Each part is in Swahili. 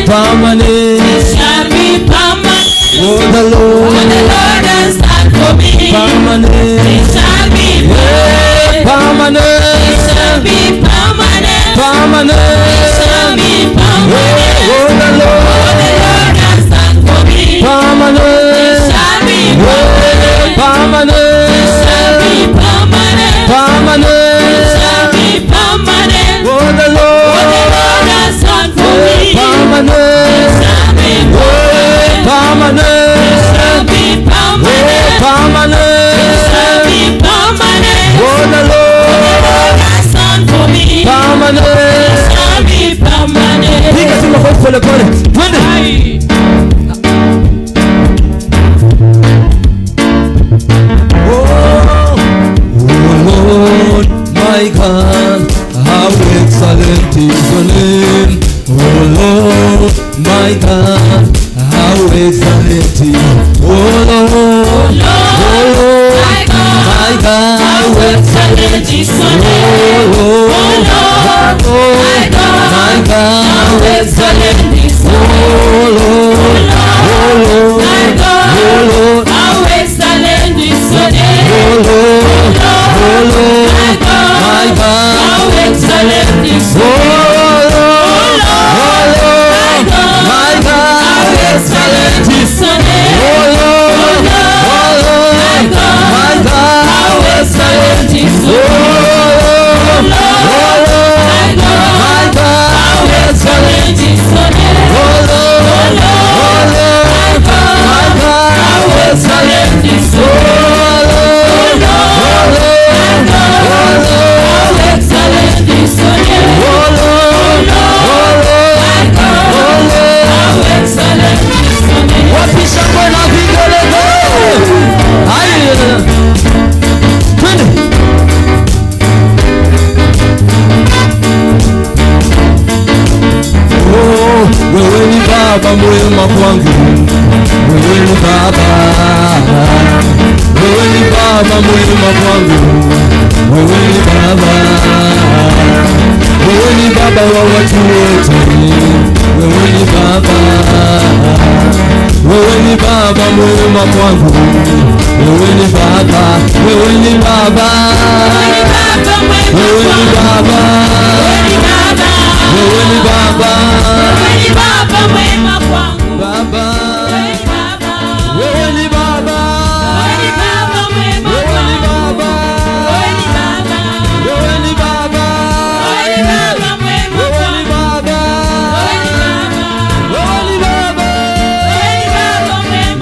permanent. It shall be permanent. Oh, the Lord has done for me. permanent. It shall be Permanent. It shall be permanent. Permanent. It shall be permanent. Oh, the Lord has done for me. permanent. It shall be Permanent. It shall be permanent. Permanent. It shall be permanent. Oh, the Lord has done for me. permanent. It shall be Permanent. It shall be permanent. Permanent. It shall be permanent. Oh, the Lord has done for me. permanent. It shall be permanent. Piga tu makofi pole pole. Twende. Oh Lord, my God, how excellent is your name. Oh Lord, my God, how excellent is. Oh Lord, my God, how excellent is your name. Oh Lord, my God, how excellent is your name. oh Lord, My God, Lord, how excellent is your name. oh Lord, My God, my God, how excellent is oh your name. Lord, my God, How excellent is your name. oh Lord, my God, How excellent is oh your name. Lord, My God, my God, how excellent is your name. oh Lord, My God, my God, how excellent is your name. How excellent is your name. oh Lord, My God, how excellent is your name. wapisha kwena vigelele. Haya. Twende. Oh, wewe ni baba mwema kwangu. Wewe ni baba. Wewe ni baba mwema kwangu. Wewe ni baba. Wewe ni baba wa watu wote. Wewe ni baba. Wewe ni baba mwema kwangu. Wewe ni baba. Wewe ni baba. Wewe ni baba. Wewe ni baba. Baba. Wewe ni baba. Wewe ni baba. Wewe ni baba. Wewe ni baba. Wewe ni baba. Wewe ni baba.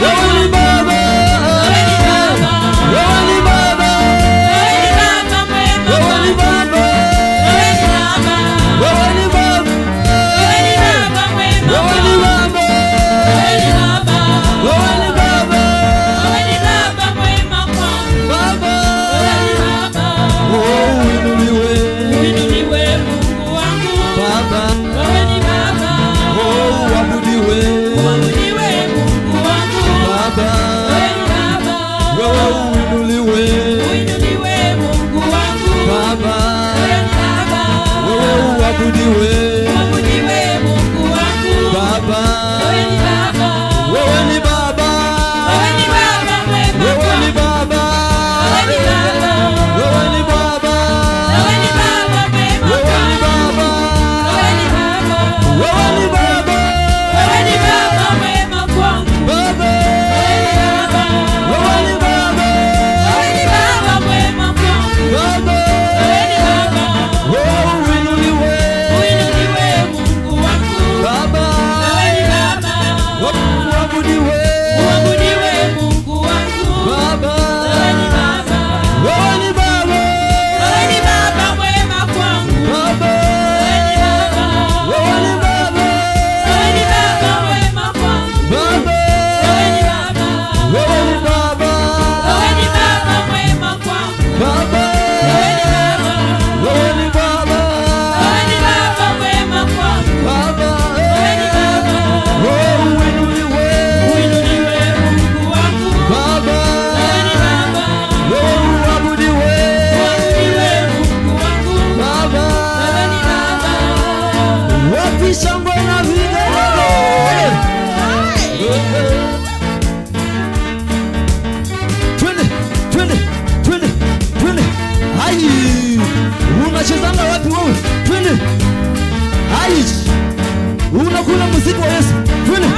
Wewe ni baba. Wewe ni baba. twende. Aish, unakula muziki wa Yesu, twende.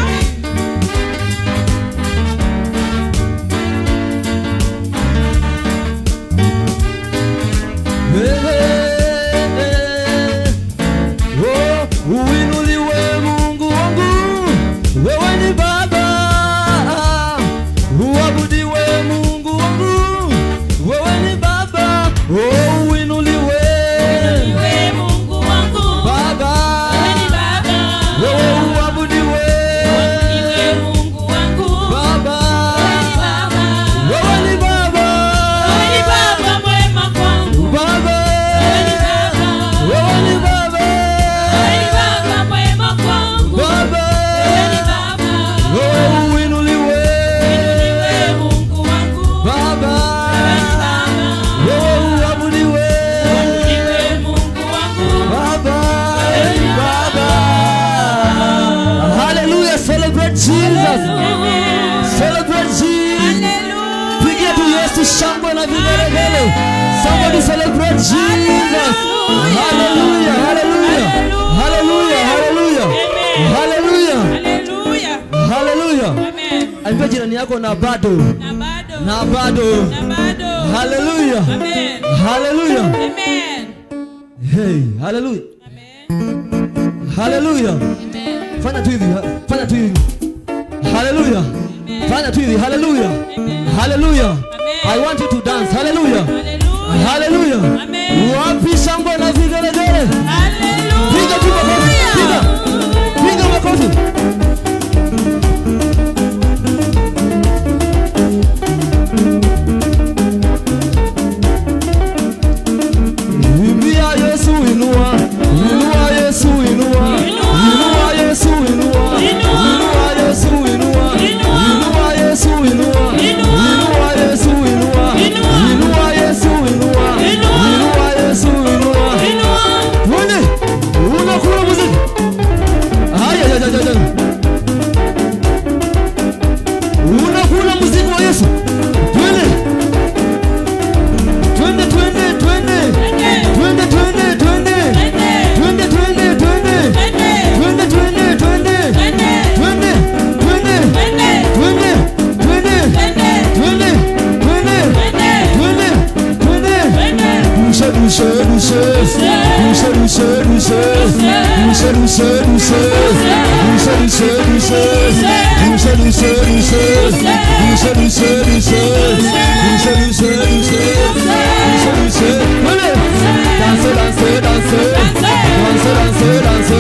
Uinuliwe Mungu wangu, wewe ni Baba. Uabudiwe Mungu wangu, wewe ni Baba. Uinuliwe Mungu wangu, Baba. wewe ni Baba. Uabudiwe Mungu wangu, Baba. wewe ni Baba. Wewe ni Baba. Wewe ni Baba mwema kwangu. Baba. Wewe ni Baba. Wewe ni Baba. Wewe ni Baba mwema kwangu. Baba. Wewe ni Baba. Uinuliwe Mungu wangu, Baba. wewe ni Baba. Uabudiwe Mungu wangu, Baba. wewe ni Baba. Hallelujah, celebrate Jesus. Celebrate Jesus. Pigia tu Yesu shangwe na vigelegele. Somebody celebrate Jesus. Hallelujah, hallelujah. Hallelujah, hallelujah. Hallelujah. Hallelujah. Hallelujah. Amen. Ambia jirani yako na bado. Na bado. Na bado. Na bado. Hallelujah. Amen. Hallelujah. Amen. Hey, hallelujah. Amen. Hallelujah. Amen. Fanya tu hivi, fanya tu hivi. Hallelujah. Fanya tu hivi. Hallelujah. Hallelujah. I want you to dance. Hallelujah. Hallelujah. Hallelujah. Amen. Wapi shangwe na vigelegele? Hallelujah. Piga tu makofi. Piga. Piga makofi. Imbia Yesu inua. Inua Yesu inua. Inua Yesu inua. Inua Yesu inua. Inua Yesu inua. Inua Yesu inua. Inua Yesu inua. Inua Yesu inua. Twende. Unakula muziki. Haya ya ya ya. Unakula muziki wa Yesu. Twende. Twende twende twende. Twende twende twende. Twende twende twende. Twende twende twende. Twende twende. Twende twende. Twende twende. Twende twende. Douce douce douce. Douce douce douce. Douce douce douce. Douce douce douce. Douce douce douce. Douce douce douce. Douce douce douce. Douce douce. Allez. Danse danse danse. Danse danse danse.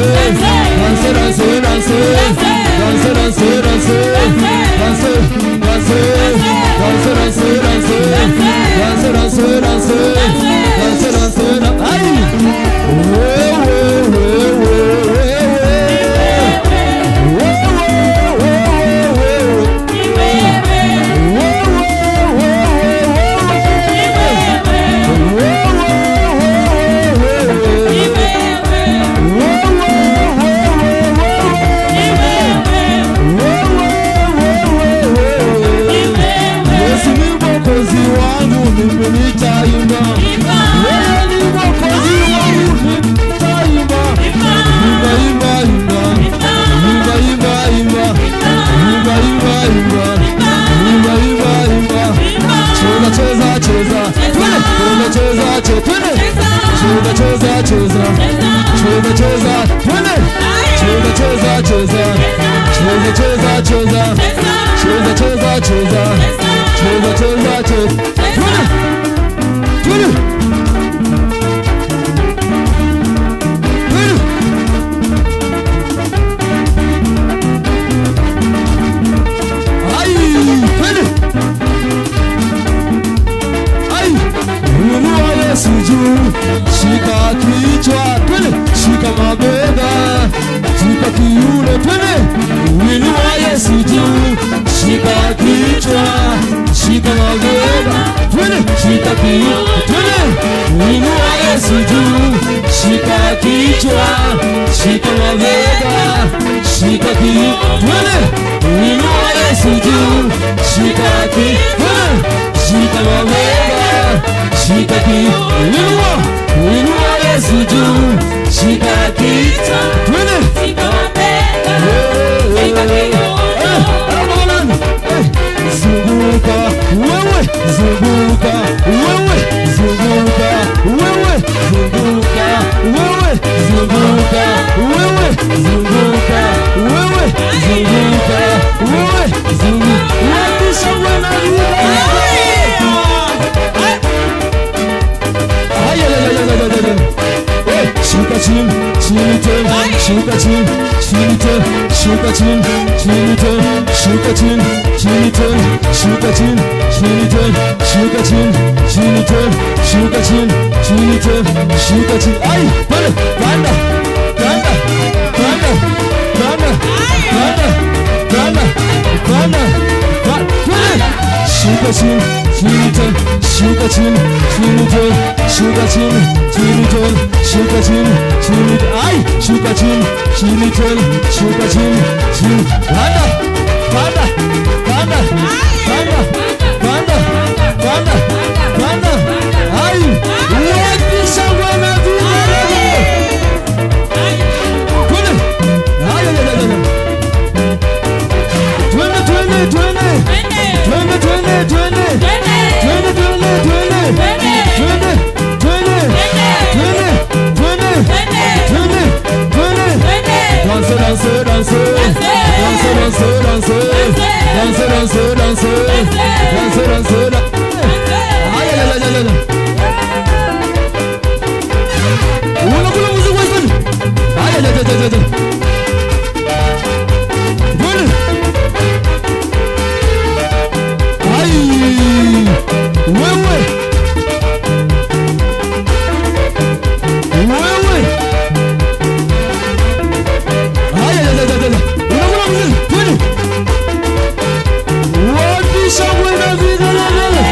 Danse danse danse. Danse danse danse. Danse danse. Danse danse danse. Danse danse danse. Danse danse danse. Aïe. Yesu ni mwokozi wangu, mimi nitaimba. Wewe ni mwokozi wangu, nitaimba. Imba imba imba. Imba imba imba. Imba imba imba. Imba imba imba. Cheza cheza cheza. Twende. Cheza cheza twende. Cheza cheza cheza. Cheza cheza twende. Cheza cheza cheza. Cheza cheza cheza. Cheza cheza cheza. Cheza cheza cheza. Twende. Twende. Twende. Ai, twende. Ai, inua Yesu juu. Shika kichwa, twende. Shika mabega. Shika kiuno, twende. Inua Yesu juu. Shika kichwa. Shika mabega. Twende. Shika kiuno, twende. Inua Yesu juu. Shika kichwa. Shika mabega. Shika kiuno, twende. Inua Yesu juu. Shika kichwa. Shika mabega. Shika kiuno. Inua. Inua Yesu juu, shika kichwa, twende. shika mabega, shika kiuno. Zunguka wewe, zunguka wewe, zunguka wewe, zunguka wewe, zunguka wewe, zunguka wewe, zunguka wewe, zunguka wewe na shuka chini, chini tena, shuka chini, chini tena, shuka chini, chini tena, shuka chini, chini tena, shuka chini, chini tena, shuka chini, chini tena, shuka chini, chini tena, shuka chini. Ai, pale, panda, panda, panda, panda, panda, panda, panda, panda, shuka chini, chini tena, shuka chini, chini tena, shuka chini, chini tena, shuka chini, chini, ai, shuka chini, chini tena, shuka chini, chini, panda, panda, panda, panda, panda, panda, panda, ai, wakisha wana vigelegele, twende, ai, twende, twende, twende, twende, twende, twende, twende, twende, twende, twende, danse, danse, danse, danse, danse, danse, danse, danse, danse, danse, danse, ay, ay, ay, ay, ay, unakula muziki wa Yesu, ay, ay, ay, ay, ay, twende, ay, wewe, wewe, ay, ay, ay, ay, ay, unakula muziki, twende, wakisha wana vigelegele,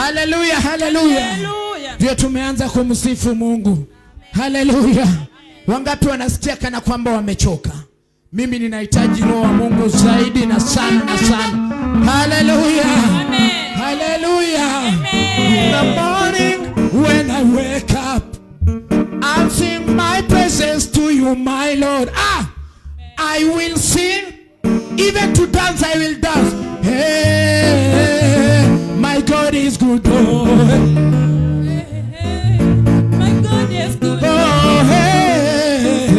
Haleluya, haleluya. Ndio tumeanza kumsifu Mungu. Haleluya. Wangapi wanasikia kana kwamba wamechoka? Mimi ninahitaji roho wa Mungu zaidi na sana na sana. Haleluya. Haleluya. In the morning when I wake up, I'll sing my praises to you, my Lord. I will sing. Even to dance I will dance. Hey, my God is good. Oh, my God is good. Oh, hey,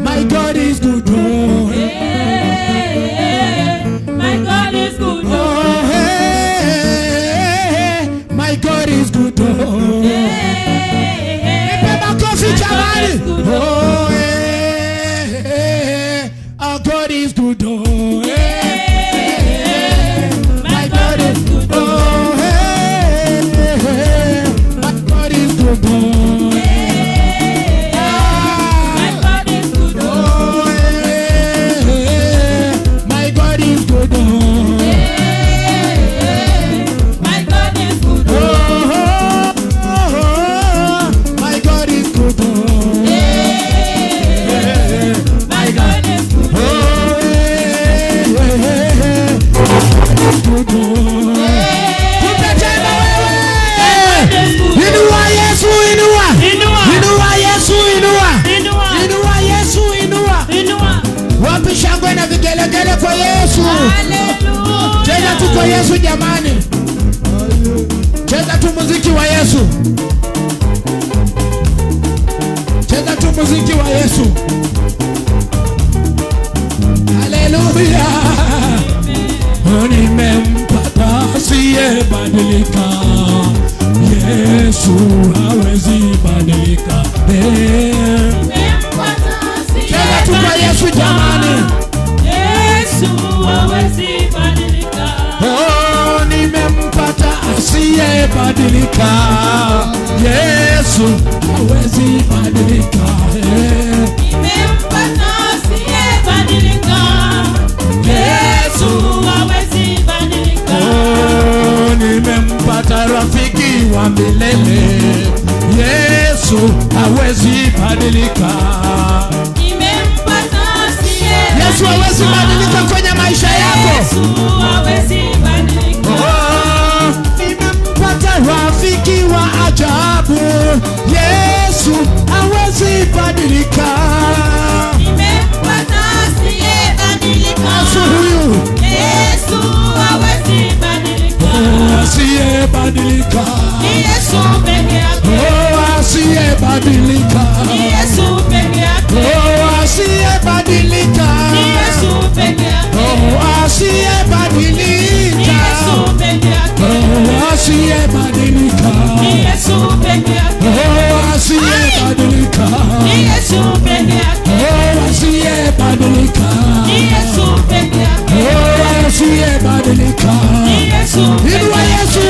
my God is good. Oh, hey, my God is good. Oh, hey, my God is good. Oh, hey, makofi jamani. Oh, hey, our God is good. Oh, kwa Yesu. Hallelujah. Cheza tu kwa Yesu jamani. Cheza tu muziki wa Yesu. Cheza tu muziki wa Yesu. Haleluya. Nimempata asiyebadilika. Yesu hawezi badilika. Cheza tu kwa Yesu jamani. Oh, nimempata asiyebadilika. Yesu hawezi badilika. Nimempata asiyebadilika. Yesu hawezi badilika. Oh, nimempata rafiki wa milele. Yesu hawezi badilika. Yesu hawezi badilika kwenye maisha yako. Yesu hawezi badilika. Oh, nimempata rafiki wa ajabu. Yesu hawezi badilika. Nimempata asiyebadilika. Yesu huyu. Yesu hawezi badilika. Oh, asiyebadilika. Yesu peke yake. Oh, asiyebadilika. Yesu peke yake. Oh, asiyebadilika. Yesu peke yake. Oh, asiyebadilika. Yesu peke yake. Oh, asiyebadilika. Yesu peke yake. Oh, asiyebadilika. Yesu peke yake. Oh, asiyebadilika. Yesu peke yake. Oh, asiyebadilika. Yesu peke Inua Yesu,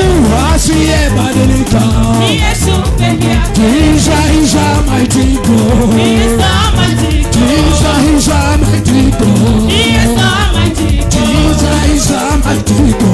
asiyebadilika. Yesu peke yake. Jesus is a mighty God. He is almighty God. Jesus is a mighty God.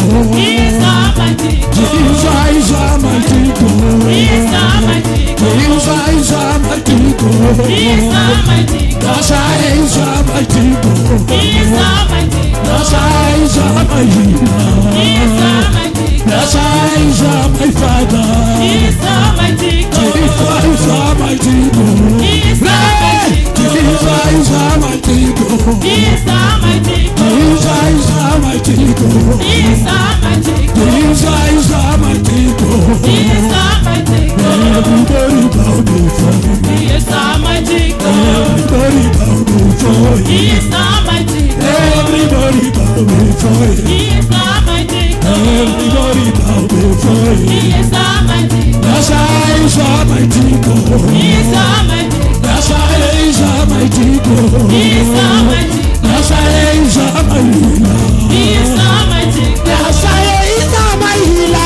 He is almighty God. Jesus is a mighty God. He is almighty God. Jesus is a mighty God. He is almighty God. Jesus is a mighty God. He is almighty God. That's why he's a mighty God. He is almighty God. That's why he's a mighty God. He is almighty God. That's why he's my Father. He is almighty God. Jesus is a mighty God. He is almighty God. Jesus is a mighty God. He is almighty God. Jesus is a mighty God. He is almighty God. Jesus is a mighty God. He is almighty God. Everybody bow before him. He is almighty God. Everybody bow before him. He is almighty God. Everybody bow before him. He is almighty God. Everybody bow before him. He is almighty God. That's why he's a mighty God. He is almighty God. That's why he's a mighty God. He is almighty God. That's why he's a mighty God. He is almighty God. That's why he's a mighty God.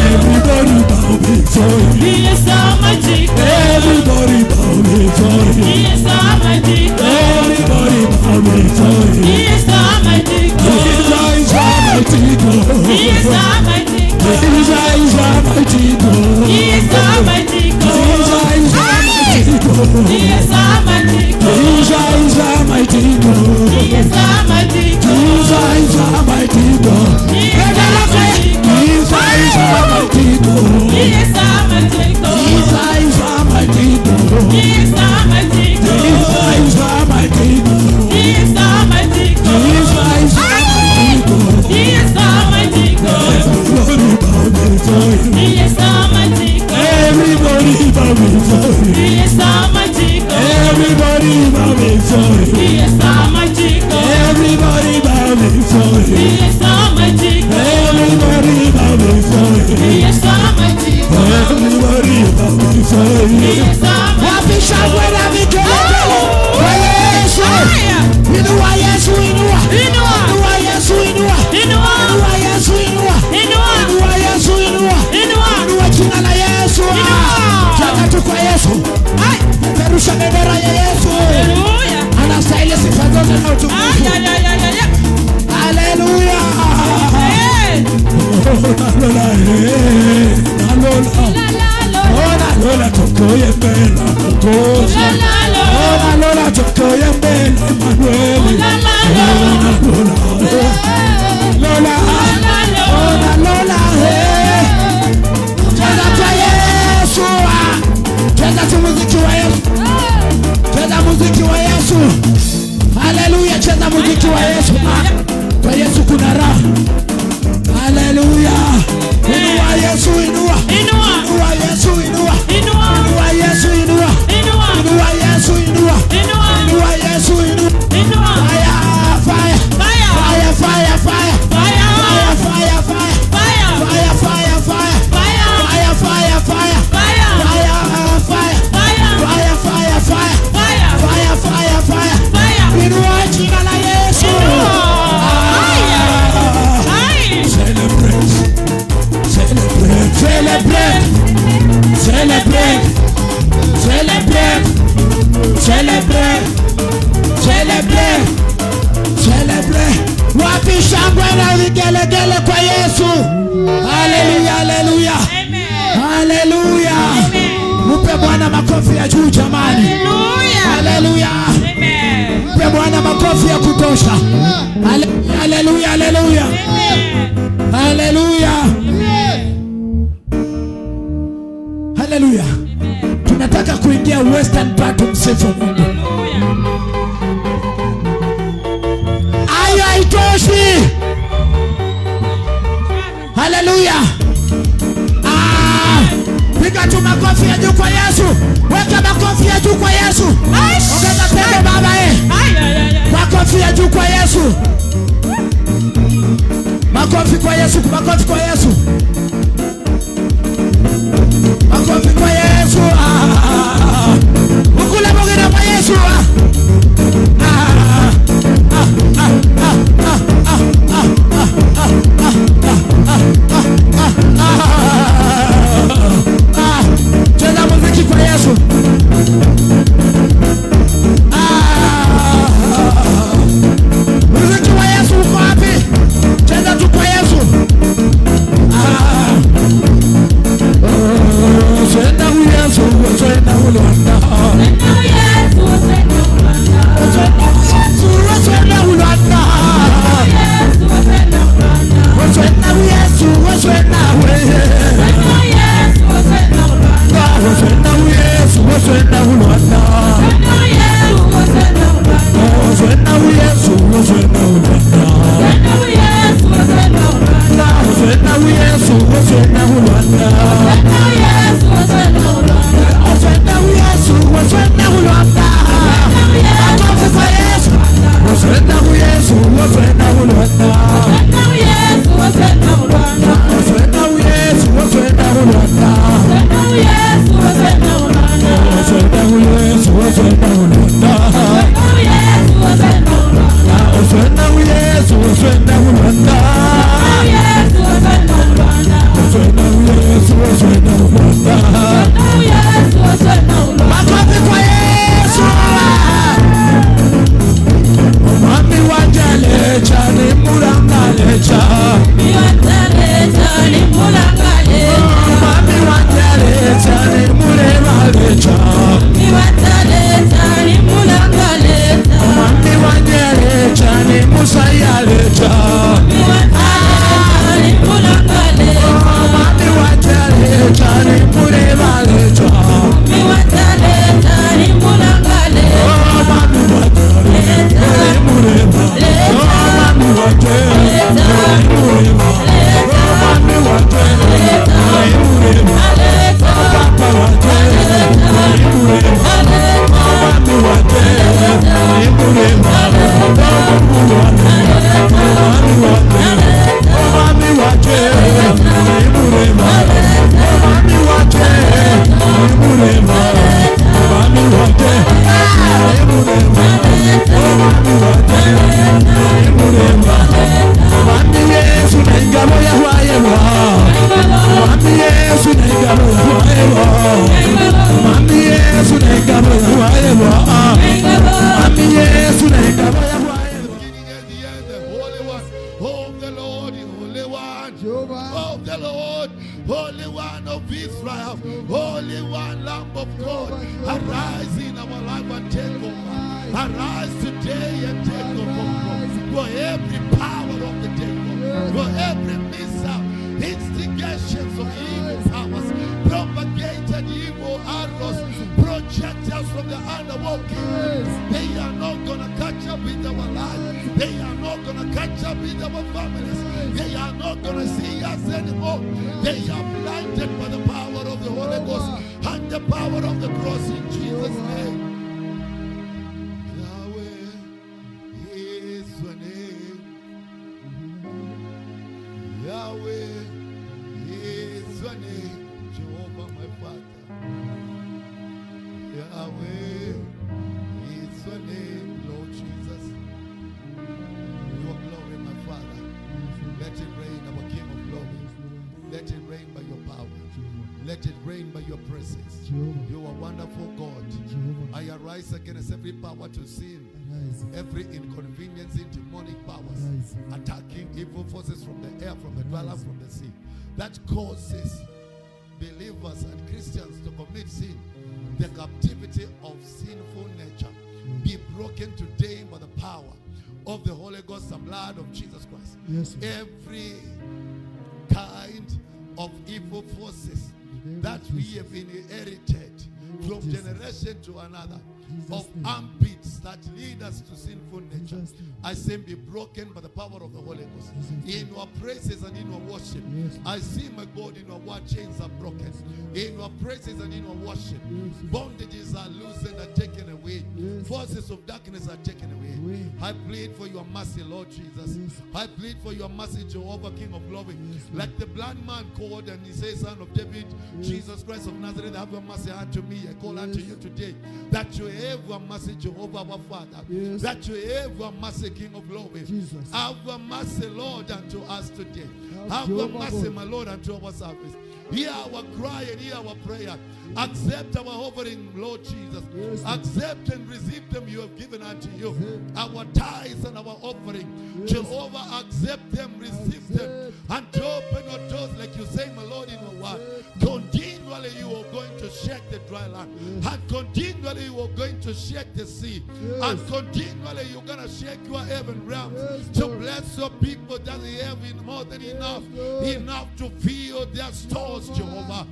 Everybody bow before him. He is almighty God. Everybody bow before him. He is almighty God. Everybody bow before him. He is almighty God. Jesus is a mighty Yes, of the Lord, Holy One of Israel, Holy One, Lamb of God, arise in our life and take over. Arise today and take over for every power of the devil, for every mishap, instigations of evil powers, propagated evil arrows, projectors from the underworld kingdoms. They are not going to catch up with our life. They are not going to catch up with our families. They are not going to see us anymore. They are blinded by the power of the Holy Ghost and the power of the cross in Jesus' name. Yahweh is your name. Yahweh is your name. Jehovah my Father. Yahweh is your name, Lord Jesus. Your glory, my Father. Let it rain, our King of glory. Let it rain by your power. Let it rain by your presence. You are wonderful God. I arise against every power to sin, every inconveniencing demonic powers, attacking evil forces from the air, from the dry land, from the sea, that causes believers and Christians to commit sin. The captivity of sinful nature be broken today by the power of the Holy Ghost and blood of Jesus Christ. Every kind of evil forces that we have inherited from generation to another, of armpits that lead us to sinful nature, I say be broken by the power of the Holy Ghost. In your praises and in your worship, I see, my God, in your word chains are broken. In your praises and in your worship, bondages are loosened and taken away. Forces of darkness are taken away. I plead for your mercy, Lord Jesus. I plead for your mercy, Jehovah, King of glory. Like the blind man called and he says, Son of David, Jesus Christ of Nazareth, have your mercy unto me. I call unto you today, that you have your mercy, Jehovah our Father, that you have your mercy, King of glory. Have your mercy, Lord, unto us today. Have your mercy, my Lord, unto our service. Hear our cry and hear our prayer. Accept our offering, Lord Jesus. Accept and receive them you have given unto you. Our tithes and our offering. Jehovah, accept them, receive them, and open your doors like you say, my Lord, in your word. Continually you are going to shake the dry land. And continually you are going to shake the sea. And continually you're going to shake your heaven realms to bless your people that they have in more than enough. Enough to fill their stores, Jehovah.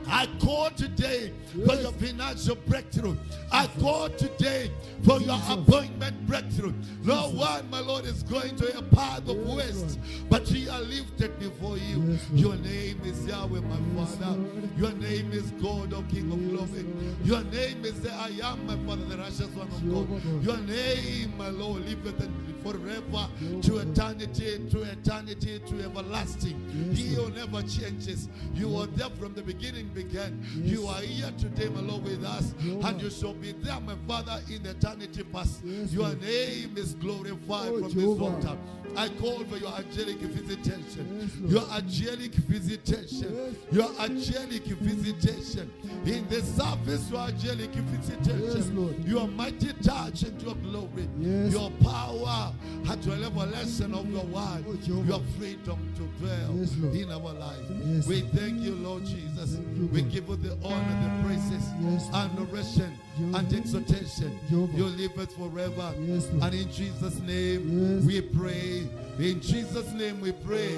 I call today for your financial breakthrough. I call today for your appointment breakthrough. No one, my Lord, is going to a path of waste, but we are lifted before you. Your name is Yahweh, my Father. Your name is God, O King of glory. Your name is the I am, my Father, the righteous one of God. Your name, my Lord, liveth forever, to eternity, to everlasting. He who never changes. You are there from the beginning began. You are here today, my Lord, with us, and you shall be there, my Father, in eternity past. Your name is glorified from this altar. I call for your angelic visitation. Your angelic visitation. Your angelic visitation. In the service, your angelic visitation. Your mighty touch and your glory. Your power and your revelation of your word. Your freedom to dwell in our life. We thank you, Lord Jesus. We give you the honor, the praises, adoration, and exaltation. You live it forever. And in Jesus' name we pray. In Jesus' name we pray.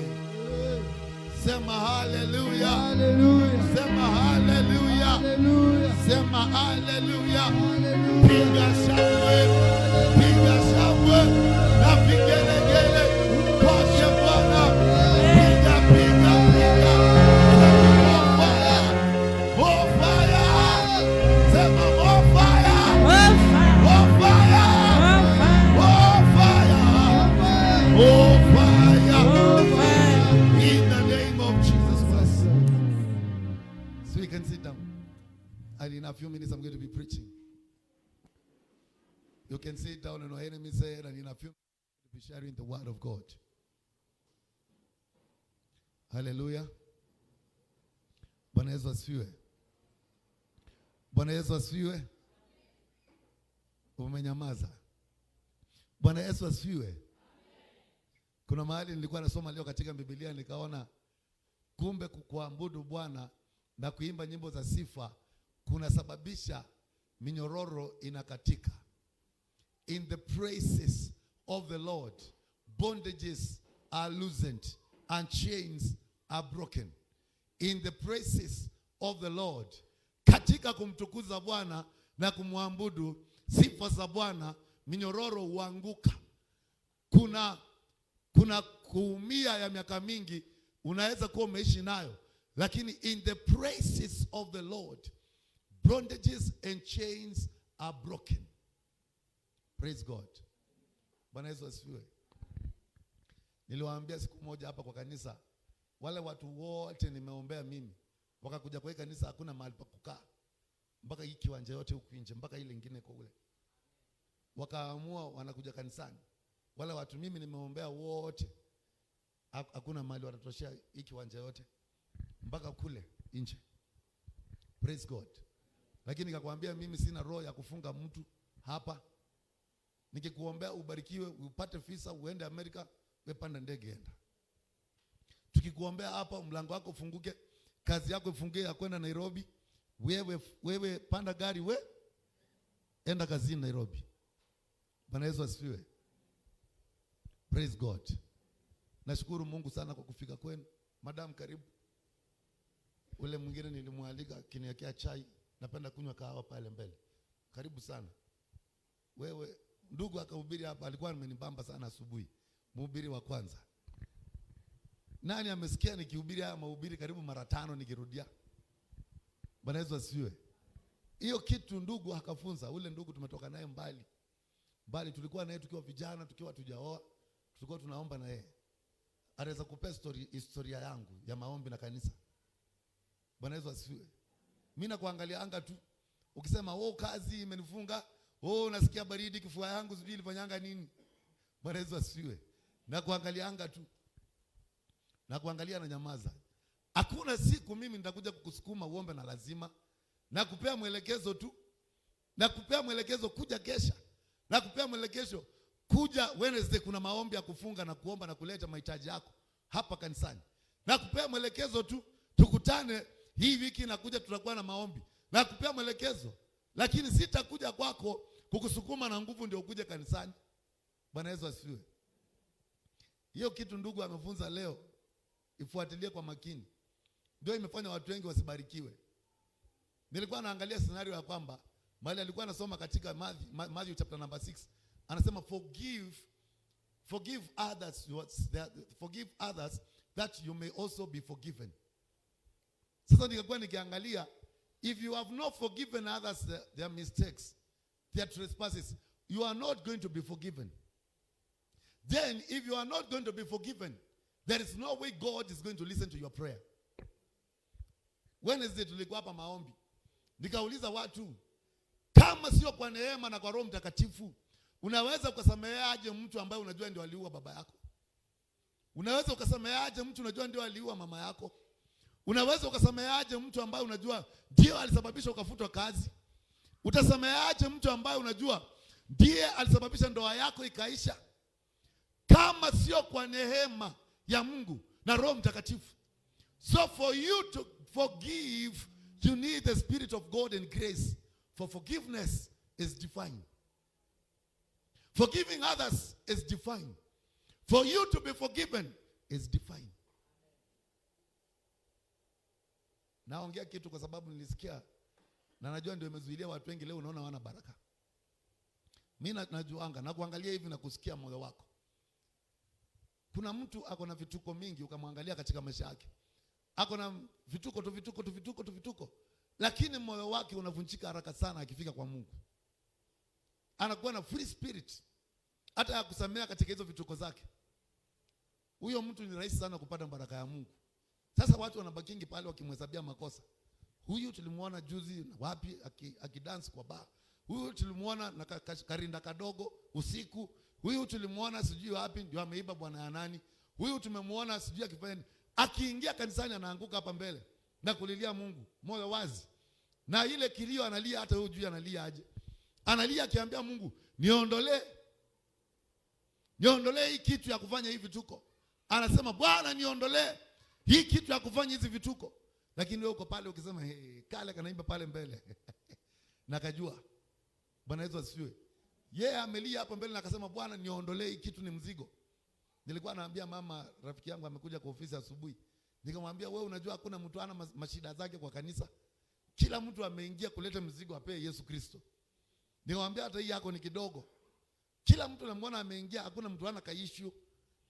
Sema hallelujah. Hallelujah. Sema hallelujah. Hallelujah. Sema hallelujah. Piga shangwe. Piga shangwe. Na vigelegele. Kwake Bwana. Piga, piga, piga. More fire. More fire. Sema more fire. More fire. More fire. More fire. In the name of Jesus Christ. So you can sit down. And in a few minutes I'm going to be preaching. You can sit down on your enemy's head, and in a few minutes we'll be sharing the word of God. Hallelujah. Bwana Yesu asifiwe. Bwana Yesu asifiwe. Umenyamaza. Bwana Yesu asifiwe. Kuna mahali nilikuwa nasoma leo katika Biblia nikaona kumbe kuabudu Bwana na kuimba nyimbo za sifa kunasababisha minyororo inakatika. In the praises of the Lord, bondages are loosened and chains are broken. In the praises of the Lord, katika kumtukuza Bwana na kumwabudu sifa za Bwana, minyororo huanguka. Kuna kuumia ya miaka mingi unaweza kuwa umeishi nayo, lakini in the praises of the Lord, bondages and chains are broken. Praise God. Bwana Yesu asifiwe. Niliwaambia siku moja hapa kwa kanisa, wale watu wote nimeombea mimi, wakakuja kwa kanisa hakuna mahali pa kukaa. Mpaka hii kiwanja yote huku nje, mpaka ile nyingine kwa ule. Wakaamua wanakuja kanisani. Wale watu mimi nimeombea wote, hakuna mahali watatoshea hii kiwanja yote. Mpaka kule nje. Praise God. Lakini nikakwambia mimi sina roho ya kufunga mtu hapa. Nikikuombea ubarikiwe, upate visa, uende Amerika, wepanda ndege enda. Tukikuombea hapa mlango wako ufunguke, kazi yako ifunguke ya kwenda Nairobi, wewe panda gari enda kazini Nairobi. Bwana Yesu asifiwe. Praise God. Nashukuru Mungu sana kwa kufika kwenu. Madam karibu. Ule mwingine nilimwalika kiniwekea chai, napenda kunywa kahawa pale mbele. Karibu sana. Wewe ndugu akahubiri hapa, alikuwa amenibamba sana asubuhi. Mhubiri wa kwanza. Nani amesikia nikihubiri haya mahubiri karibu mara 5 nikirudia? Bwana Yesu asifiwe. Hiyo kitu ndugu akafunza. Ule ndugu tumetoka naye mbali tulikuwa naye tukiwa vijana, tukiwa tujaoa, tulikuwa tunaomba na yeye. Anaweza kupea historia yangu ya maombi na kanisa. Bwana Yesu asifiwe. Mimi nakuangalia anga tu. Ukisema kazi imenifunga, nasikia baridi kifua yangu sijui ilifanyanga nini. Bwana Yesu asifiwe. Nakuangalia anga tu. Nakuangalia na nyamaza. Hakuna siku mimi nitakuja kukusukuma uombe na lazima. Nakupea mwelekezo tu. Nakupea mwelekezo kuja kesha. Nakupea mwelekezo kuja Wednesday kuna maombi ya kufunga na kuomba na kuleta mahitaji yako hapa kanisani. Nakupea mwelekezo tu, tukutane hii wiki nakuja tutakuwa na maombi. Nakupea mwelekezo, lakini sitakuja kwako kukusukuma na nguvu ndio ukuje kanisani. Bwana Yesu asifiwe. Hiyo kitu ndugu amefunza leo, ifuatilie kwa makini. Ndio imefanya watu wengi wasibarikiwe. Nilikuwa naangalia scenario ya kwamba mahali alikuwa anasoma katika Matthew chapter number 6. Anasema forgive others that you may also be forgiven. Sasa nikakuwa nikiangalia, if you have not forgiven others their mistakes, their trespasses, you are not going to be forgiven. Then if you are not going to be forgiven, there is no way God is going to listen to your prayer. Wednesday tulikuwa hapa maombi. Nikauliza watu, kama sio kwa neema na kwa Roho Mtakatifu, unaweza ukasameheaje mtu ambaye unajua ndio aliua baba yako? Unaweza ukasameheaje mtu unajua ndio aliua mama yako? Unaweza ukasameheaje mtu ambaye unajua ndio alisababisha ukafutwa kazi? Utasameheaje mtu ambaye unajua ndiye alisababisha ndoa yako ikaisha? Kama sio kwa neema ya Mungu na Roho Mtakatifu. So for you to forgive, you need the Spirit of God and grace. For forgiveness is divine. Forgiving others is divine. For you to be forgiven is divine. Naongea kitu kwa sababu nilisikia na najua ndio imezuilia watu wengi leo unaona wana baraka. Mimi najuanga na kuangalia hivi na kusikia moyo wako. Kuna mtu ako na vituko mingi ukamwangalia katika maisha yake. Ako na vituko. Lakini moyo wake unavunjika haraka sana akifika kwa Mungu. Anakuwa na free spirit. Hata ya kusamea katika hizo vituko zake. Huyo mtu ni rahisi sana kupata baraka ya Mungu. Sasa watu wanabakingi pale wakimhesabia makosa. Huyu tulimuona juzi wapi akidance kwa bar. Huyu tulimuona na karinda kadogo usiku. Huyu tulimuona sijui wapi ndio ameiba bwana ya nani. Huyu tumemwona sijui akifanya. Akiingia kanisani anaanguka hapa mbele na kulilia Mungu, moyo wazi. Na ile kilio analia, hata huyu juu analia aje. Analia akiambia Mungu, niondolee. niondolee hii kitu ya kufanya hivi vituko. Anasema Bwana niondolee hii kitu ya kufanya hizi vituko. Lakini wewe uko pale ukisema kale kanaimba pale mbele. Na kajua. Bwana Yesu asifiwe. Yeye amelia hapo mbele na akasema Bwana niondolee hii kitu, ni mzigo. Nilikuwa naambia mama rafiki yangu amekuja kwa ofisi asubuhi. Nikamwambia wewe unajua hakuna mtu ana mashida zake kwa kanisa. Kila mtu ameingia kuleta mzigo ape Yesu Kristo. Nikamwambia hata hii yako ni kidogo. Kila mtu anamwona ameingia, hakuna mtu ana kaishu.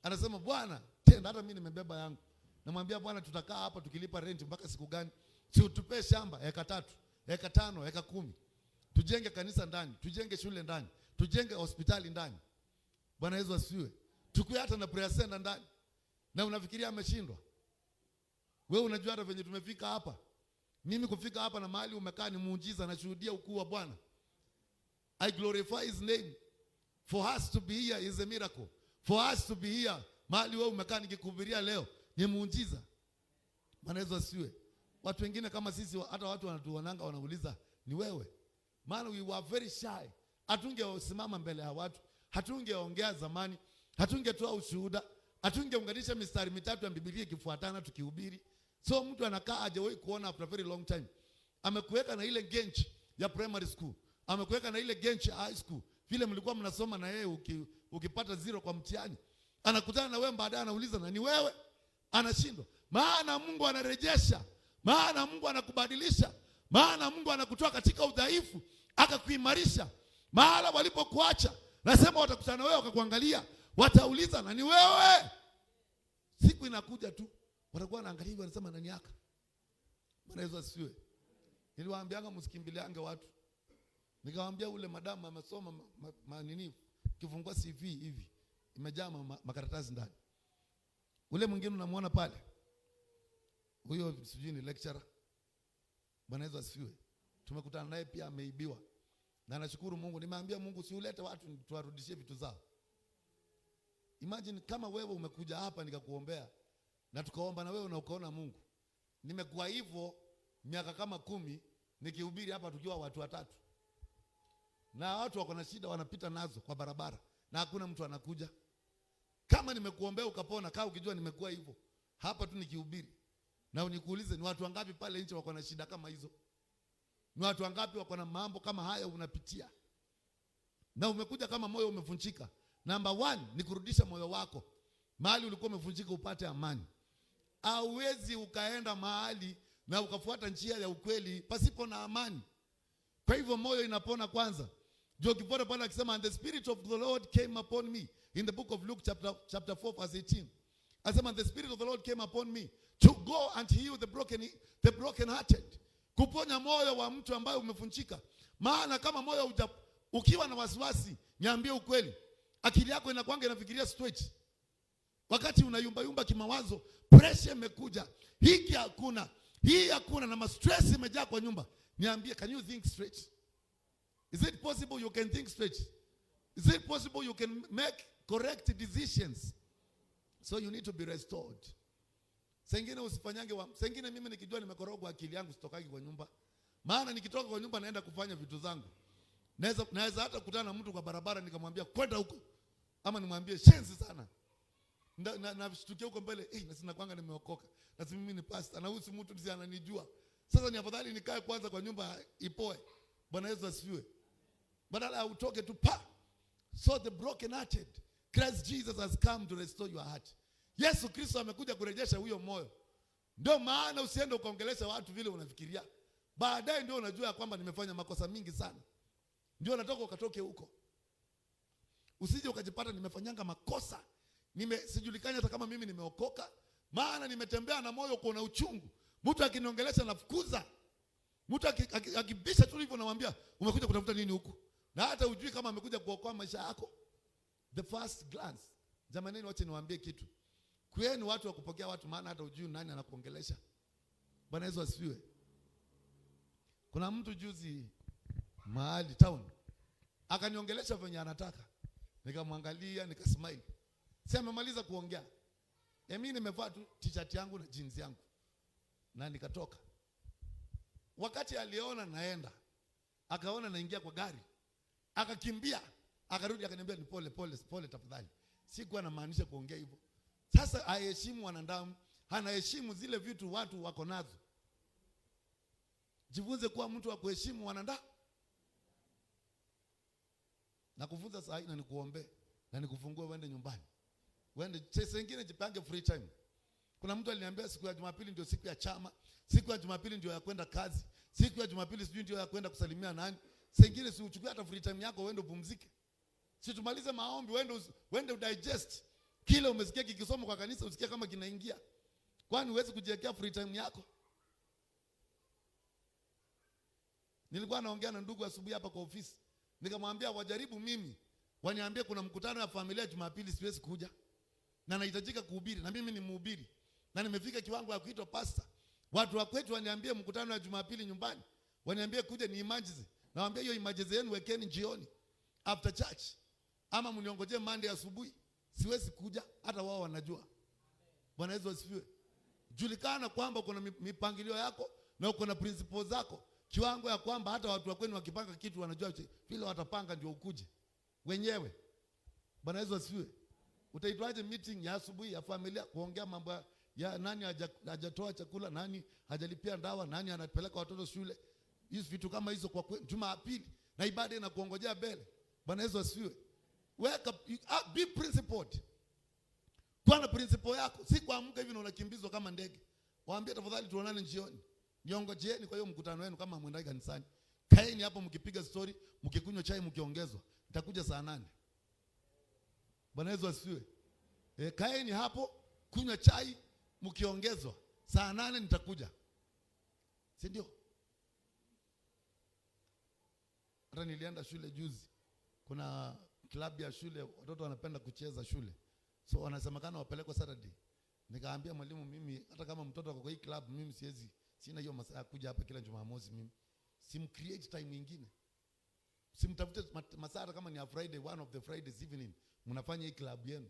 Anasema Bwana, tenda hata mimi nimebeba yangu. Namwambia Bwana tutakaa hapa tukilipa rent mpaka siku gani? Si utupe shamba eka 3, eka 5, eka 10. Tujenge kanisa ndani, tujenge shule ndani, tujenge hospitali ndani. Bwana Yesu asifiwe. Tukue hata na prayer center ndani. Na unafikiria ameshindwa? Wewe unajua hata venye tumefika hapa. Mimi kufika hapa na mahali umekaa ni muujiza, na shuhudia ukuu wa Bwana. I glorify his name. For us to be here is a miracle. For us to be here, mahali wewe umekaa nikikuhubiria leo ni muujiza. Bwana Yesu asifiwe. Watu wengine kama sisi, hata watu wanatuonanga wanauliza ni wewe. Maana we were very shy. Hatungesimama mbele ya watu, hatungeongea zamani, hatungetoa ushuhuda, hatungeunganisha mistari mitatu ya Biblia ikifuatana tukihubiri. So mtu anakaa hajawahi kuona after a very long time. Amekuweka na ile bench ya primary school, amekuweka na ile bench ya high school. Vile mlikuwa mnasoma na yeye ukipata 0 kwa mtihani, anakutana na wewe baadaye anauliza na ni wewe, anashindwa. Maana Mungu anarejesha, maana Mungu anakubadilisha, maana Mungu anakutoa katika udhaifu akakuimarisha. Mahala walipokuacha, nasema watakutana wewe wakakuangalia, watauliza na ni wewe. Siku inakuja tu watakuwa wanaangalia wanasema nani yaka. Bwana Yesu asifiwe. Niliwaambianga msikimbiliange watu. Nikamwambia ule madamu amesoma nini, kifungua CV hivi imejaa makaratasi ndani. Ule mwingine unamwona pale, huyo sijui ni lecturer. Bwana Yesu asifiwe. Tumekutana naye pia ameibiwa. Na nashukuru Mungu, nimeambia Mungu siulete watu tuwarudishie vitu zao. Imagine kama wewe umekuja hapa nikakuombea na tukaomba na wewe na ukaona Mungu. Nimekuwa hivyo miaka kama 10 nikihubiri hapa tukiwa watu 3. Na watu wako na shida wanapita nazo kwa barabara na hakuna mtu anakuja. Kama nimekuombea ukapona, kaa ukijua nimekuwa hivyo hapa tu nikihubiri. Na unikuulize ni watu wangapi pale nje wako na shida kama hizo? Ni watu wangapi wako na mambo kama haya unapitia? Na umekuja kama moyo umevunjika. Number 1 ni kurudisha moyo wako mahali ulikuwa umevunjika upate amani. Hauwezi ukaenda mahali na ukafuata njia ya ukweli pasipo na amani. Kwa hivyo moyo inapona kwanza. Ndio kipota pale akisema and the spirit of the Lord came upon me in the book of Luke chapter 4 verse 18. Asema the spirit of the Lord came upon me to go and heal the broken hearted. Kuponya moyo wa mtu ambaye umevunjika. Maana kama moyo ukiwa na wasiwasi, niambie ukweli, akili yako inakuanga inafikiria straight. Wakati unayumba kimawazo, pressure imekuja, hiki hakuna, hii hakuna, na stress imejaa kwa nyumba. Niambie, can you think straight? Is it possible you can think straight? Is it possible you can make correct decisions? So you need to be restored. Sengine usifanyange sengine mimi nikijua nimekorogwa akili yangu sitokaki kwa nyumba. Maana nikitoka kwa nyumba naenda kufanya vitu zangu. Naweza hata kukutana na mtu kwa barabara nikamwambia kwenda huko. Ama nimwambie shenzi sana. Na vishtukia huko mbele, na sina kwanga nimeokoka. Na mimi ni pastor na huyu mtu ndiye ananijua. Sasa ni afadhali nikae kwanza kwa nyumba ipoe. Bwana Yesu asifiwe. Badala ya utoke tu pa. So the broken hearted, Christ Jesus has come to restore your heart. Yesu Kristo amekuja kurejesha huyo moyo. Ndio maana usiende ukaongelesha watu vile unafikiria. Baadaye ndio unajua kwamba nimefanya makosa mingi sana. Ndio natoka ukatoke huko. Usije ukajipata nimefanyanga makosa. Sijulikani hata kama mimi nimeokoka. Maana nimetembea na moyo kwa uchungu. Mtu akiniongelesha nafukuza. Mtu akibisha tu hivyo namwambia umekuja kutafuta nini huku? Na hata ujui kama amekuja kuokoa maisha yako. The first glance. Jamani, wacha niwaambie kitu. Kweni watu wa kupokea watu, maana hata ujui nani anakuongelesha. Bwana Yesu asifiwe. Kuna mtu juzi mahali town akaniongelesha venye anataka. Nikamwangalia, nikasmile. Sasa amemaliza kuongea. Mimi nimevaa tu t-shirt yangu na jeans yangu. Na nikatoka. Wakati aliona naenda, akaona naingia kwa gari, akakimbia, akarudi akaniambia ni pole tafadhali. Sikuwa namaanisha kuongea hivyo. Sasa aheshimu wanadamu, anaheshimu zile vitu watu wako nazo. Jifunze kuwa mtu wa kuheshimu wanadamu. Na kufunza saa hii na nikuombe na nikufungue uende nyumbani. Uende chese nyingine jipange free time. Kuna mtu aliniambia siku ya Jumapili ndio siku ya chama, siku ya Jumapili ndio ya kwenda kazi, siku ya Jumapili sijui ndio ya kwenda kusalimia nani. Sengine si uchukue hata free time yako uende upumzike. Si tumalize maombi uende digest kile umesikia kikisoma kwa kanisa, usikie kama kinaingia. Kwani huwezi kujiwekea free time yako? Nilikuwa naongea na ndugu asubuhi hapa kwa ofisi. Nikamwambia wajaribu mimi, waniambie kuna mkutano wa familia Jumapili siwezi kuja. Na nahitajika kuhubiri na mimi ni mhubiri. Na nimefika kiwango ya kuitwa pastor. Watu wa kwetu waniambie mkutano wa Jumapili nyumbani. Waniambie kuja ni emergency. Nawaambia hiyo emergency yenu wekeni jioni after church. Ama mniongojee Monday asubuhi. Siwezi kuja, hata wao wanajua. Bwana Yesu asifiwe. Julikana kwamba kuna mipangilio yako na uko na principles zako. Kiwango ya kwamba hata watu wa kwenu wakipanga kitu wanajua vile watapanga ndio ukuje wenyewe. Bwana Yesu asifiwe. Utaitwaje meeting ya asubuhi ya familia kuongea mambo ya nani hajatoa chakula, nani hajalipia dawa, nani anapeleka watoto shule. Hizo vitu kama hizo kwa Jumapili na ibada inakuongojea mbele. Bwana Yesu asifiwe. Wake up, be principled. Kwa na principle yako, si kuamka hivi na unakimbizwa kama ndege. Waambie tafadhali tuonane jioni. Niongojeeni kwa hiyo mkutano wenu kama mwendai kanisani. Kaeni hapo mkipiga story, mkikunywa chai mkiongezwa. Nitakuja saa 8. Bwana Yesu asifiwe. Kaeni hapo, kunywa chai mkiongezwa. Saa 8 nitakuja. Si ndio? Hata nilienda shule juzi. Kuna klabu ya shule, watoto wanapenda kucheza shule. So wanasemekana wapelekwe Saturday. Nikaambia mwalimu mimi hata kama mtoto wako kwa hii club mimi sina hiyo masaa kuja hapa kila Jumamosi mimi. Create time nyingine. Simtafute masaa kama ni Friday, one of the Fridays evening. Mnafanya hii club yenu.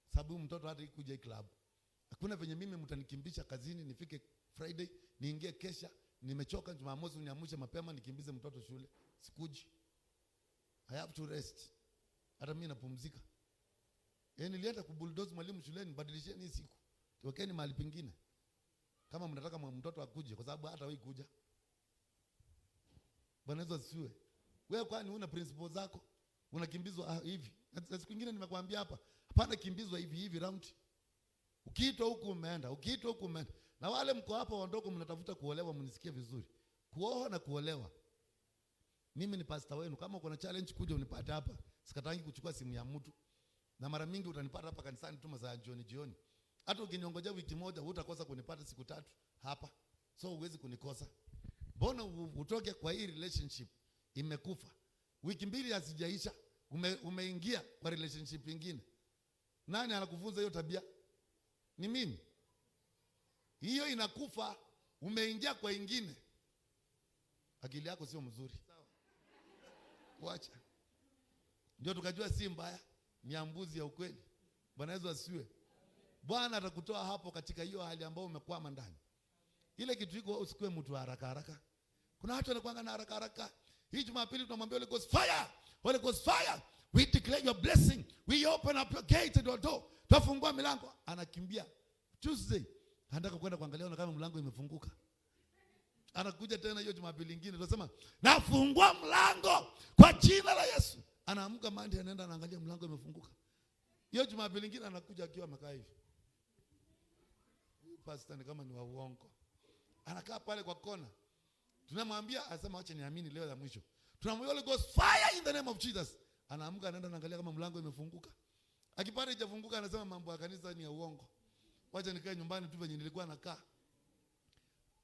Sababu mtoto hata kuja hii club. Hakuna venye mimi mtanikimbisha kazini nifike Friday, niingie kesha, nimechoka Jumamosi uniamshe mapema nikimbize mtoto shule. Sikuji. I have to rest. Hata mimi napumzika. Nilienda kubulldoze mwalimu shuleni, badilisheni hii siku. Tuwekeni mahali pengine. Kama mnataka mtoto akuje kwa sababu hata wewe kuja. Bwana Yesu asifiwe. Wewe kwani una principles zako? Unakimbizwa hivi. Na siku nyingine nimekuambia hapa, hapana kimbizwa hivi round. Ukiitwa huku umeenda, ukiitwa huku umeenda. Na wale mko hapa wadogo mnatafuta kuolewa, mnisikie vizuri. Kuoa na kuolewa. Mimi ni pastor wenu, kama uko na challenge kuja unipate hapa. Sikatangi kuchukua simu ya mtu. Na mara mingi utanipata hapa kanisani tu masaa jioni. Hata ukiniongojea wiki moja hutakosa kunipata siku 3 hapa. So huwezi kunikosa. Mbona utoke kwa hii relationship imekufa? Wiki 2 hazijaisha, umeingia kwa relationship nyingine. Nani anakufunza hiyo tabia? Ni mimi. Hiyo inakufa, umeingia kwa ingine. Akili yako sio mzuri. Sawa. Wacha. Ndio tukajua si mbaya, ni ambuzi ya ukweli. Bwana Yesu asifiwe. Bwana atakutoa hapo katika hiyo hali ambayo umekwama ndani. Ile kitu iko usikue mtu haraka. Kuna watu wanakuanga na haraka. Hii Jumapili tunamwambia Holy Ghost fire. Holy Ghost fire. We declare your blessing. We open up your gate and your door. Tufungua milango. Anakimbia. Tuesday anataka kwenda kuangalia kama mlango imefunguka. Anakuja tena hiyo Jumapili nyingine tunasema nafungua mlango kwa jina la Yesu. Anaamka Monday anaenda anaangalia mlango imefunguka. Hiyo Jumapili nyingine anakuja akiwa amekaa hivi. Pastor ni kama ni wa uongo. Anakaa pale kwa kona. Tunamwambia asema acha niamini leo ya mwisho. Tunamwambia Holy Ghost fire in the name of Jesus. Anaamka anaenda anaangalia kama mlango imefunguka. Akipata haijafunguka anasema mambo ya kanisa ni ya uongo. Wacha nikae nyumbani tu venye nilikuwa nakaa.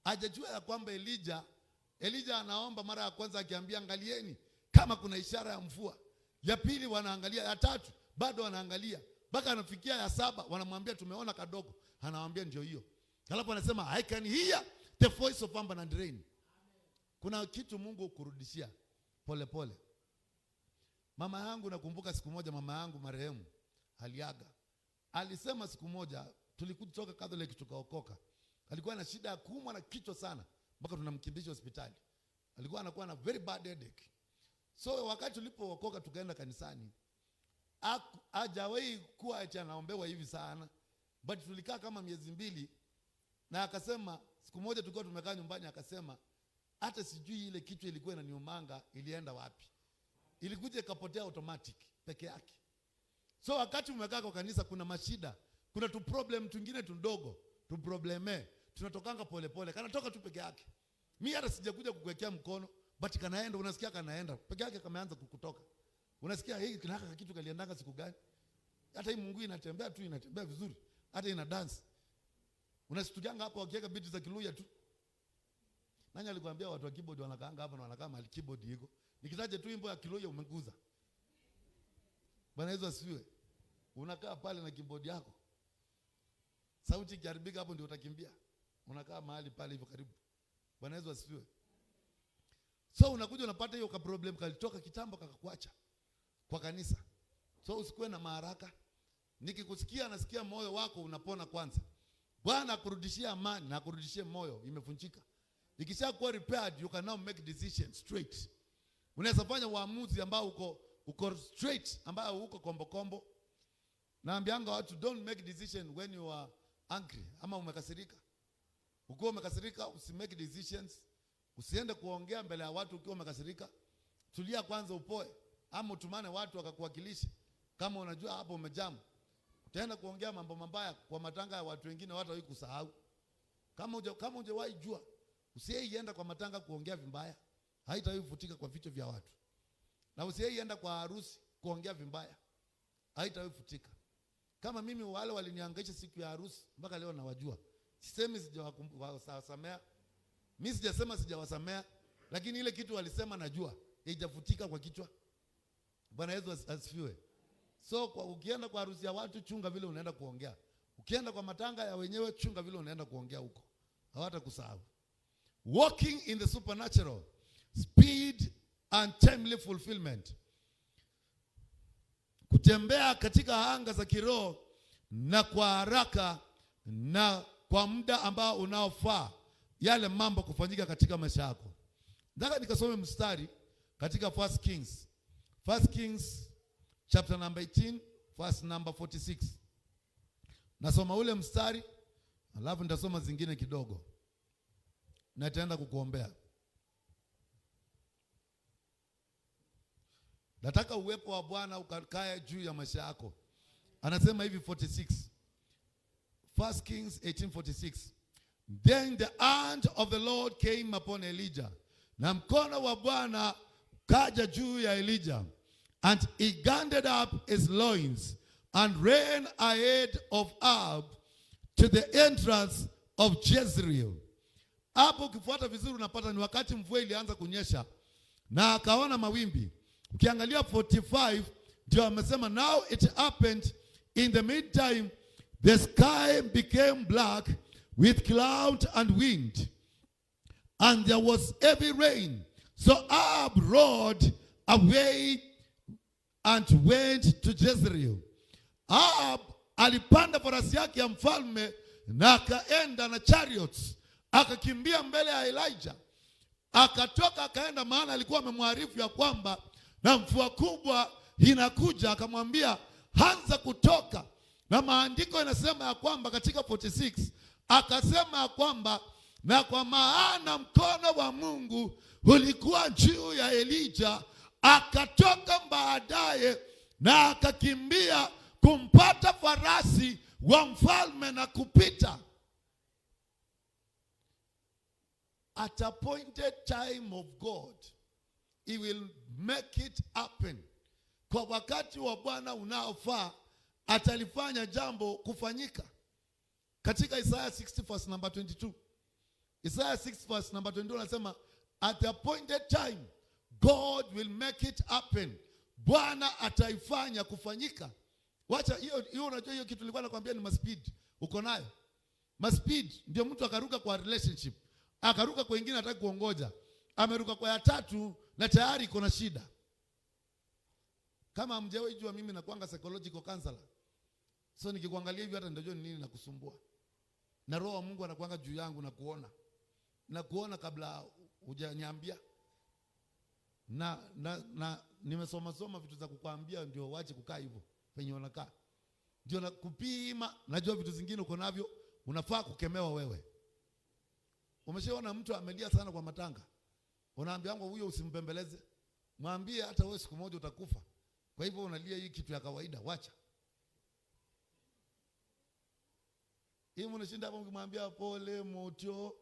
Hajajua ya kwamba Elijah anaomba mara ya kwanza akiambia angalieni kama kuna ishara ya mvua. Ya pili wanaangalia, ya 3 bado wanaangalia. Mpaka anafikia ya 7 wanamwambia tumeona kadogo. Anawaambia ndio hiyo. Halafu anasema I can hear the voice of thunder and rain. Kuna kitu Mungu ukurudishia pole pole. Mama yangu nakumbuka siku moja mama yangu marehemu aliaga. Alisema siku moja tulikutoka Catholic tukaokoka. Alikuwa na shida ya kuumwa na kichwa sana mpaka tunamkimbisha hospitali. alikuwa anakuwa na very bad headache. So wakati tulipookoka tukaenda kanisani, hajawahi kuwa anaombewa hivi sana, but tulikaa kama miezi 2 na akasema siku moja tulikuwa tumekaa nyumbani, akasema hata sijui ile kitu ilikuwa inaniumanga ilienda wapi, ilikuja ikapotea automatic peke yake. So wakati umekaa kwa kanisa kuna mashida, kuna tu problem twingine tundogo, tu probleme, tunatokanga pole pole, kanatoka tu peke yake. Mimi hata sijakuja kukuwekea mkono, but kanaenda, unasikia kanaenda peke yake, kameanza kukutoka. Unasikia hii kinaka kitu kaliendanga siku gani? Hata hii Mungu inatembea tu, inatembea vizuri, hata ina dance. Unasitukianga hapo wakiweka beat za Kiluya tu. Nani alikwambia watu wa keyboard wanakaanga hapa na wanakaa mahali keyboard iko? Nikitaje tu wimbo ya Kiluya umeguza. Bwana Yesu asifiwe. Unakaa pale na keyboard yako, sauti ikiharibika hapo ndio utakimbia. Unakaa mahali pale hivyo karibu. Bwana Yesu asifiwe. So unakuja unapata hiyo ka problem kalitoka kitambo kakakuacha kwa kanisa. So usikuwe na maharaka. Nikikusikia nasikia moyo wako unapona kwanza. Bwana akurudishia amani na akurudishie moyo imevunjika. Ikishakuwa repaired, you can now make decisions straight. Unaweza fanya uamuzi ambao uko straight, ambao uko kombo. Naambianga watu don't make decision when you are angry ama umekasirika. Ukiwa umekasirika usimake decisions. Usiende kuongea mbele ya watu ukiwa umekasirika. Tulia kwanza upoe, ama utumane watu wakakuwakilisha. Kama unajua hapo umejamu, utaenda kuongea mambo mabaya kwa matanga ya watu wengine, watu hawai kusahau. Kama hujawahi jua, usienda kwa matanga kuongea vibaya, haitawahi kufutika kwa vichwa vya watu. Na usienda kwa harusi kuongea vibaya, haitawahi kufutika. Kama mimi wale walinihangaisha siku ya harusi mpaka leo nawajua. Sisemi sijawasamea. Mimi sijasema sijawasamea, lakini ile kitu walisema najua, haijafutika kwa kichwa. Bwana Yesu asifiwe. So ukienda kwa harusi ya watu chunga vile unaenda kuongea. Ukienda kwa matanga ya wenyewe chunga vile unaenda kuongea huko. Hawatakusahau. Walking in the supernatural, speed and timely fulfillment. Kutembea katika anga za kiroho na kwa haraka na kwa muda ambao unaofaa yale mambo kufanyika katika maisha yako. Nataka nikasome mstari katika 1 Kings chapter number 18 verse number 46. Nasoma ule mstari alafu nitasoma zingine kidogo na nitaenda kukuombea. Nataka uwepo wa Bwana ukakae juu ya maisha yako. Anasema hivi 46. 1 Kings 18:46. Then the hand of the Lord came upon Elijah. Na mkono wa Bwana kaja juu ya Elijah. And he gathered up his loins and ran ahead of Ahab to the entrance of Jezreel. Hapo ukifuata vizuri unapata ni wakati mvua ilianza kunyesha na akaona mawimbi. Ukiangalia 45 ndio amesema now it happened in the meantime the sky became black with cloud and wind, and there was heavy rain. So Ahab rode away and went to Jezreel. Ahab alipanda farasi yake ya mfalme na akaenda na chariots, akakimbia mbele ya Elijah. Akatoka akaenda, maana alikuwa amemwarifu ya kwamba na mvua kubwa inakuja. Akamwambia anza kutoka, na maandiko yanasema ya kwamba katika 46 akasema ya kwamba na kwa maana mkono wa Mungu ulikuwa juu ya Elijah, akatoka baadaye na akakimbia kumpata farasi wa mfalme na kupita. At appointed time of God, he will make it happen. Kwa wakati wa Bwana unaofaa atalifanya jambo kufanyika. Katika Isaiah 60 verse number 22. Isaiah 6 verse number 22 anasema at the appointed time God will make it happen. Bwana ataifanya kufanyika. Wacha hiyo unajua hiyo kitu nilikuwa nakwambia ni speed. Uko nayo? Speed ndio mtu akaruka kwa relationship. Akaruka kwa wengine hataki kuongoja. Ameruka kwa ya 3 na tayari iko na shida. Kama hamjawahi jua mimi nakuanga psychological counselor. So nikikuangalia hivi hata ndio nini nakusumbua. Na roho wa Mungu anakuanga juu yangu na kuona. Na kuona kabla hujaniambia. nimesoma vitu za kukwambia ndio waache kukaa hivyo penye unakaa. Ndio na kupima, najua vitu zingine uko navyo, unafaa kukemewa wewe. Umeshaona mtu amelia sana kwa matanga, unaambia wangu huyo usimbembeleze. Mwambie hata wewe siku moja utakufa. Kwa hivyo unalia hii kitu ya kawaida, wacha. Hii mnashinda hapo mkimwambia pole motio,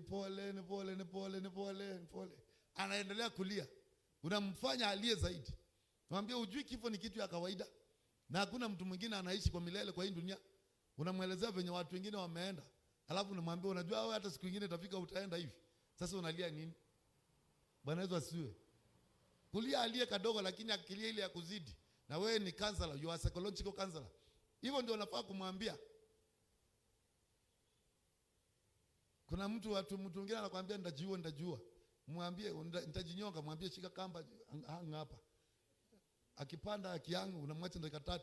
pole ni pole ni pole ni pole ni pole. Anaendelea kulia. Unamfanya alie zaidi. Mwambie ujui kifo ni kitu ya kawaida. Na hakuna mtu mwingine anaishi kwa milele kwa hii dunia. Unamwelezea venye watu wengine wameenda. Alafu unamwambia unajua wewe hata siku nyingine utafika utaenda hivi. Sasa unalia nini? Bwana Yesu asiwe. Kulia alie kadogo lakini akilia ile ya kuzidi. Na wewe ni counselor, you are psychological counselor. Hivyo ndio unafaa kumwambia. Kuna mtu mwingine anakuambia nitajua. Mwambie nitajinyonga, mwambie shika kamba hang hapa. Akipanda akiangu unamwacha dakika 3,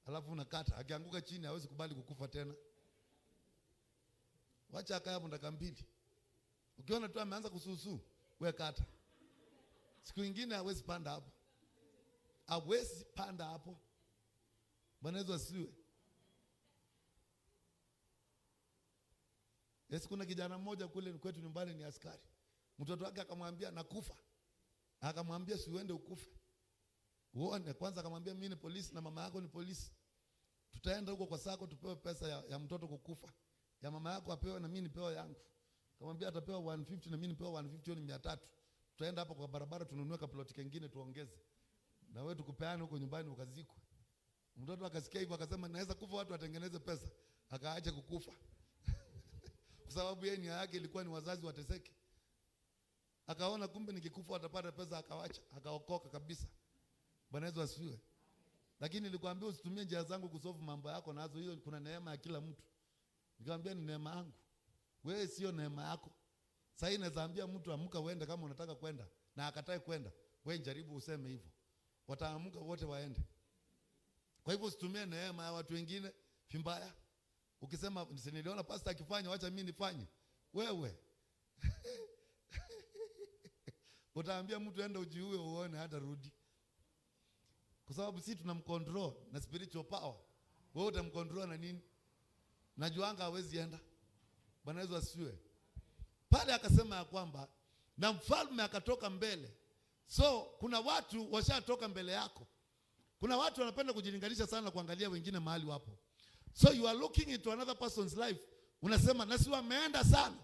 alafu unakata. Akianguka chini hawezi kubali kukufa tena. Wacha akae hapo dakika 2. Ukiona tu ameanza kususu, wewe kata. Siku nyingine hawezi panda hapo. Hawezi panda hapo. Bwana Yesu asiwe. Yesu, kuna kijana mmoja kule kwetu nyumbani ni askari. Mtoto wake akamwambia nakufa. Akamwambia si uende ukufe. Uone kwanza, akamwambia mimi ni polisi na mama yako ni polisi. Tutaenda huko kwa sako tupewe pesa ya mtoto kukufa. Ya mama yako apewe na mimi nipewe yangu. Akamwambia atapewa 150 na mimi nipewe 150 ni 300. Tutaenda hapa kwa barabara tununue kaploti kingine tuongeze. Na wewe tukupeane huko nyumbani ukazikwe. Mtoto akasikia hivyo akasema naweza kufa watu watengeneze pesa. Akaacha kukufa. Kwa sababu yeye nia yake ilikuwa ni wazazi wateseke. Akaona kumbe nikikufa watapata pesa, akawacha, akaokoka kabisa. Bwana Yesu asifiwe. Lakini nilikwambia usitumie njia zangu kusolve mambo yako nazo, hiyo kuna neema ya kila mtu. Nikamwambia ni neema yangu. Wewe sio neema yako. Sasa inaweza ambia mtu amka uende kama unataka kwenda na akatae kwenda. Wewe jaribu useme hivyo. Wataamka wote waende. Kwa hivyo usitumie neema ya watu wengine vibaya. Ukisema niliona pastor akifanya wacha mimi nifanye. Wewe utaambia mtu enda ujiue uone hata rudi. Kwa sababu sisi tunamcontrol na spiritual power. Wewe utamcontrol na nini? Najuanga hawezi enda. Bwana Yesu asifiwe. Pale akasema ya kwamba na mfalme akatoka mbele. So kuna watu washatoka mbele yako. Kuna watu wanapenda kujilinganisha sana kuangalia wengine mahali wapo. So you are looking into another person's life. Unasema nasi wameenda sana.